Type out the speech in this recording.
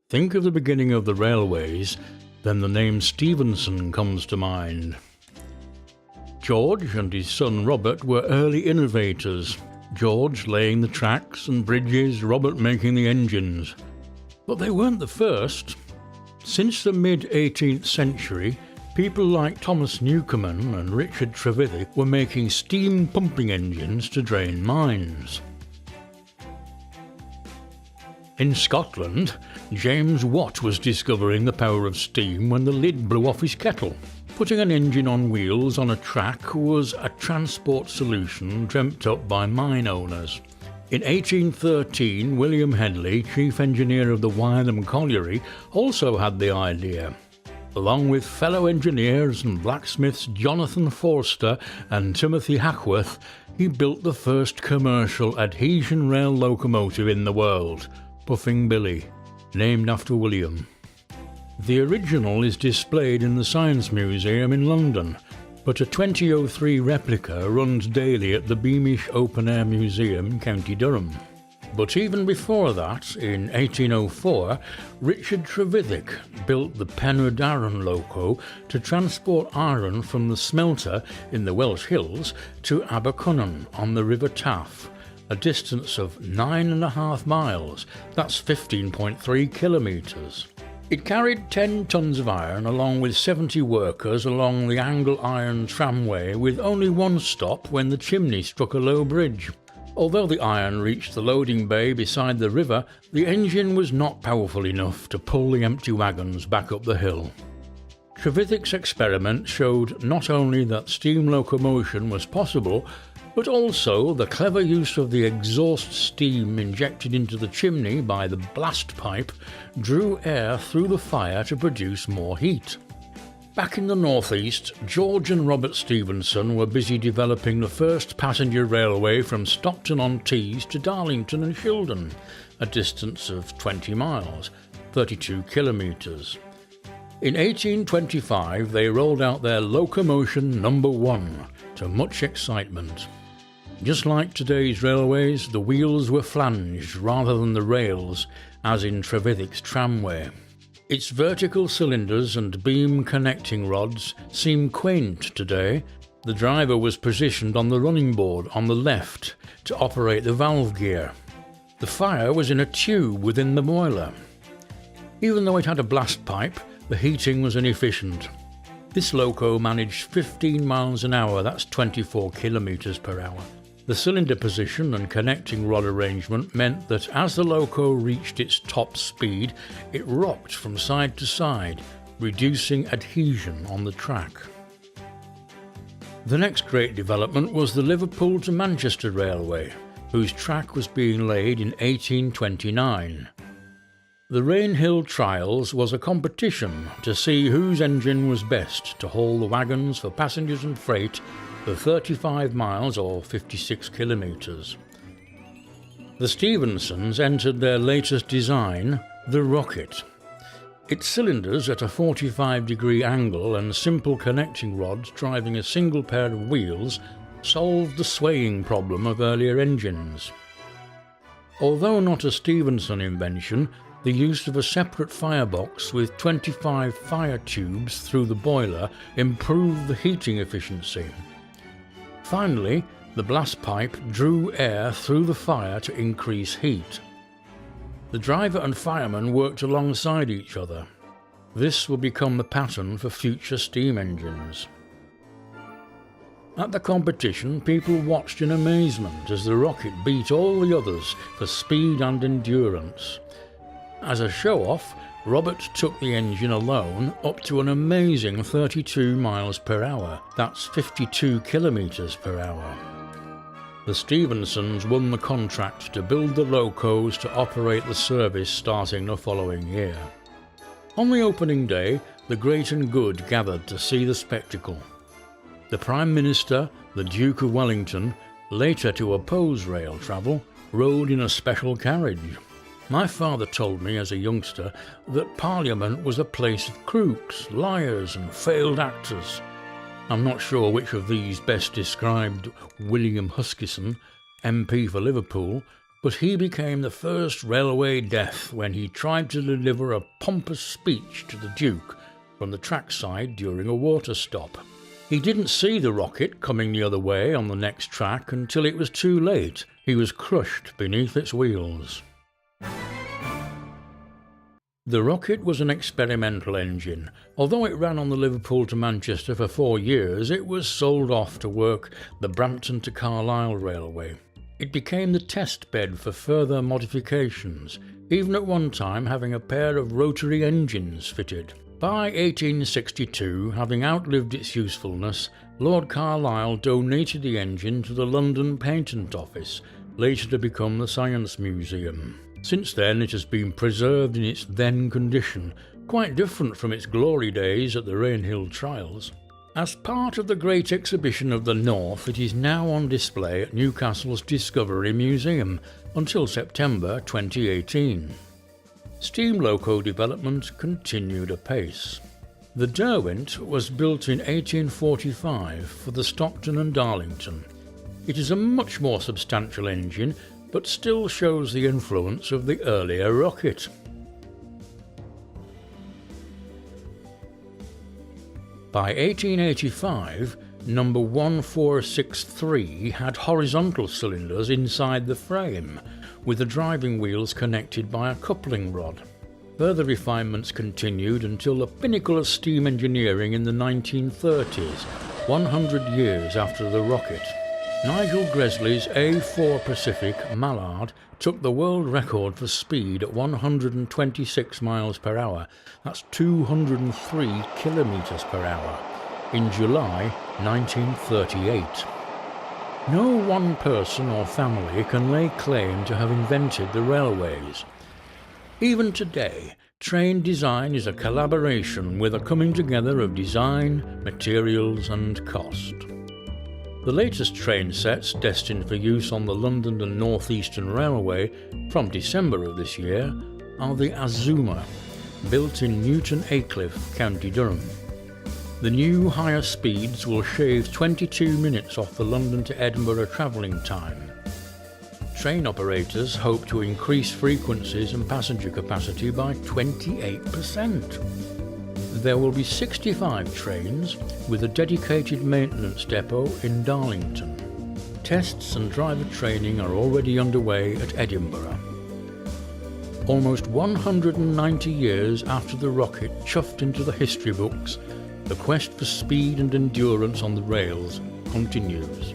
Think of the beginning of the railways, then the name Stephenson comes to mind. George and his son Robert were early innovators, George laying the tracks and bridges, Robert making the engines. But they weren't the first. Since the mid-18th century, people like Thomas Newcomen and Richard Trevithick were making steam pumping engines to drain mines. In Scotland, James Watt was discovering the power of steam when the lid blew off his kettle. Putting an engine on wheels on a track was a transport solution dreamt up by mine owners. In 1813, William Hedley, chief engineer of the Wytham Colliery, also had the idea. Along with fellow engineers and blacksmiths Jonathan Forster and Timothy Hackworth, he built the first commercial adhesion rail locomotive in the world, Puffing Billy, named after William. The original is displayed in the Science Museum in London, but a 2003 replica runs daily at the Beamish Open Air Museum, County Durham. But even before that, in 1804, Richard Trevithick built the Penrhyd Iron Loco to transport iron from the smelter in the Welsh Hills to Abercynon on the River Taff, a distance of 9.5 miles, that's 15.3 kilometres. It carried 10 tons of iron along with 70 workers along the angle iron tramway, with only one stop when the chimney struck a low bridge. Although the iron reached the loading bay beside the river, the engine was not powerful enough to pull the empty wagons back up the hill. Trevithick's experiment showed not only that steam locomotion was possible, but also the clever use of the exhaust steam injected into the chimney by the blast pipe drew air through the fire to produce more heat. Back in the northeast, George and Robert Stephenson were busy developing the first passenger railway from Stockton-on-Tees to Darlington and Shildon, a distance of 20 miles, 32 kilometres. In 1825 they rolled out their Locomotion No. 1, to much excitement. Just like today's railways, the wheels were flanged rather than the rails, as in Trevithick's tramway. Its vertical cylinders and beam connecting rods seem quaint today. The driver was positioned on the running board on the left to operate the valve gear. The fire was in a tube within the boiler. Even though it had a blast pipe, the heating was inefficient. This loco managed 15 miles an hour, that's 24 kilometres per hour. The cylinder position and connecting rod arrangement meant that as the loco reached its top speed, it rocked from side to side, reducing adhesion on the track. The next great development was the Liverpool to Manchester Railway, whose track was being laid in 1829. The Rainhill Trials was a competition to see whose engine was best to haul the wagons for passengers and freight for 35 miles or 56 kilometres. The Stephensons entered their latest design, the Rocket. Its cylinders at a 45-degree angle and simple connecting rods driving a single pair of wheels solved the swaying problem of earlier engines. Although not a Stephenson invention, the use of a separate firebox with 25 fire tubes through the boiler improved the heating efficiency. Finally, the blast pipe drew air through the fire to increase heat. The driver and fireman worked alongside each other. This will become the pattern for future steam engines. At the competition, people watched in amazement as the Rocket beat all the others for speed and endurance. As a show-off, Robert took the engine alone up to an amazing 32 miles per hour, that's 52 kilometres per hour. The Stephensons won the contract to build the locos to operate the service starting the following year. On the opening day, the great and good gathered to see the spectacle. The Prime Minister, the Duke of Wellington, later to oppose rail travel, rode in a special carriage. My father told me as a youngster that Parliament was a place of crooks, liars and failed actors. I'm not sure which of these best described William Huskisson, MP for Liverpool, but he became the first railway death when he tried to deliver a pompous speech to the Duke from the trackside during a water stop. He didn't see the rocket coming the other way on the next track until it was too late. He was crushed beneath its wheels. The rocket was an experimental engine. Although it ran on the Liverpool to Manchester for 4 years, it was sold off to work the Brampton to Carlisle Railway. It became the test bed for further modifications, even at one time having a pair of rotary engines fitted. By 1862, having outlived its usefulness, Lord Carlisle donated the engine to the London Patent Office, later to become the Science Museum. Since then it has been preserved in its then condition, quite different from its glory days at the Rainhill Trials. As part of the Great Exhibition of the North, it is now on display at Newcastle's Discovery Museum until September 2018. Steam loco development continued apace. The Derwent was built in 1845 for the Stockton and Darlington. It is a much more substantial engine, but still shows the influence of the earlier rocket. By 1885, number 1463 had horizontal cylinders inside the frame, with the driving wheels connected by a coupling rod. Further refinements continued until the pinnacle of steam engineering in the 1930s, 100 years after the rocket. Nigel Gresley's A4 Pacific Mallard took the world record for speed at 126 miles per hour, that's 203 kilometers per hour, in July 1938. No one person or family can lay claim to have invented the railways. Even today, train design is a collaboration with a coming together of design, materials and cost. The latest train sets destined for use on the London and North Eastern Railway from December of this year are the Azuma, built in Newton Aycliffe, County Durham. The new higher speeds will shave 22 minutes off the London to Edinburgh travelling time. Train operators hope to increase frequencies and passenger capacity by 28%. There will be 65 trains with a dedicated maintenance depot in Darlington. Tests and driver training are already underway at Edinburgh. Almost 190 years after the rocket chuffed into the history books, the quest for speed and endurance on the rails continues.